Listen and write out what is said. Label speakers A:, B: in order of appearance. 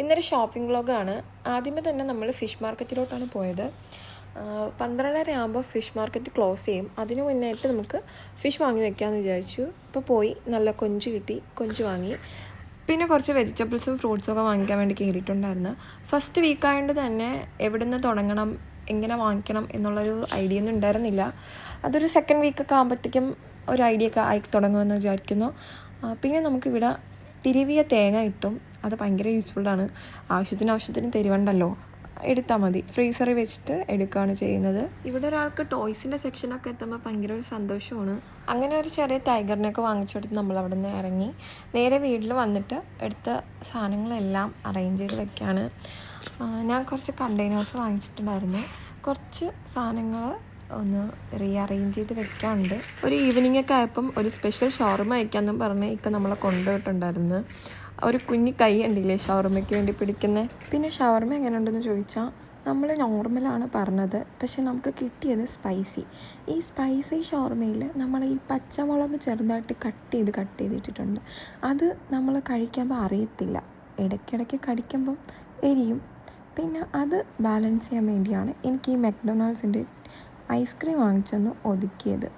A: ഇന്നൊരു ഷോപ്പിംഗ് വ്ളോഗാണ്. ആദ്യമേ തന്നെ നമ്മൾ ഫിഷ് മാർക്കറ്റിലോട്ടാണ് പോയത്. 12:30 ആകുമ്പോൾ ഫിഷ് മാർക്കറ്റ് ക്ലോസ് ചെയ്യും. അതിന് മുന്നായിട്ട് നമുക്ക് ഫിഷ് വാങ്ങി വെക്കാമെന്ന് വിചാരിച്ചു. ഇപ്പോൾ പോയി നല്ല കൊഞ്ച് കിട്ടി, കൊഞ്ച് വാങ്ങി. പിന്നെ കുറച്ച് വെജിറ്റബിൾസും ഫ്രൂട്ട്സും ഒക്കെ വാങ്ങിക്കാൻ വേണ്ടി കയറിയിട്ടുണ്ടായിരുന്നു. ഫസ്റ്റ് വീക്കായതുകൊണ്ട് തന്നെ എവിടെ നിന്ന് തുടങ്ങണം, എങ്ങനെ വാങ്ങിക്കണം എന്നുള്ളൊരു ഐഡിയ ഒന്നും ഉണ്ടായിരുന്നില്ല. അതൊരു സെക്കൻഡ് വീക്കൊക്കെ ആകുമ്പോഴത്തേക്കും ഒരു ഐഡിയ ഒക്കെ ആയി തുടങ്ങുമെന്ന് വിചാരിക്കുന്നു. പിന്നെ നമുക്കിവിടെ തിരുവിയ തേങ്ങ കിട്ടും. അത് ഭയങ്കര യൂസ്ഫുള്ളാണ്. ആവശ്യത്തിന് തരുവണ്ടല്ലോ, എടുത്താൽ മതി. ഫ്രീസറിൽ വെച്ചിട്ട് എടുക്കുകയാണ് ചെയ്യുന്നത്. ഇവിടെ ഒരാൾക്ക് ടോയ്സിൻ്റെ സെക്ഷനൊക്കെ എത്തുമ്പോൾ ഭയങ്കര ഒരു സന്തോഷമാണ്. അങ്ങനെ ഒരു ചെറിയ ടൈഗറിനൊക്കെ വാങ്ങിച്ചെടുത്ത് നമ്മൾ അവിടെ നിന്ന് ഇറങ്ങി നേരെ വീട്ടിൽ വന്നിട്ട് എടുത്ത സാധനങ്ങളെല്ലാം അറേഞ്ച് ചെയ്ത് വെക്കുകയാണ്. ഞാൻ കുറച്ച് കണ്ടെയ്നേഴ്സ് വാങ്ങിച്ചിട്ടുണ്ടായിരുന്നു. കുറച്ച് സാധനങ്ങൾ ഒന്ന് റീഅറേഞ്ച് ചെയ്ത് വെക്കാനുണ്ട്. ഒരു ഈവനിങ് ഒക്കെ ആയപ്പം ഒരു സ്പെഷ്യൽ ഷവർമ കഴിക്കാമെന്നും പറഞ്ഞ് നമ്മളെ കൊണ്ടുപോയിട്ടുണ്ടായിരുന്നു. ഒരു കുഞ്ഞി കൈ ഉണ്ടില്ലേ ഷവർമയ്ക്ക് വേണ്ടി പിടിക്കുന്നത്. പിന്നെ ഷവർമ എങ്ങനെയുണ്ടെന്ന് ചോദിച്ചാൽ നമ്മൾ നോർമലാണ് പറഞ്ഞത്, പക്ഷെ നമുക്ക് കിട്ടിയത് സ്പൈസി. ഈ സ്പൈസി ഷവർമയിൽ നമ്മൾ ഈ പച്ചമുളക് ചെറുതായിട്ട് കട്ട് ചെയ്തിട്ടിട്ടുണ്ട്. അത് നമ്മൾ കഴിക്കുമ്പോൾ അറിയത്തില്ല, ഇടയ്ക്കിടയ്ക്ക് കടിക്കുമ്പം എരിയും. പിന്നെ അത് ബാലൻസ് ചെയ്യാൻ വേണ്ടിയാണ് എനിക്ക് ഈ മെക്ഡൊണാൾഡ്സിൻ്റെ ഐസ്ക്രീം വാങ്ങിച്ചെന്ന് ഒതുക്കിയത്.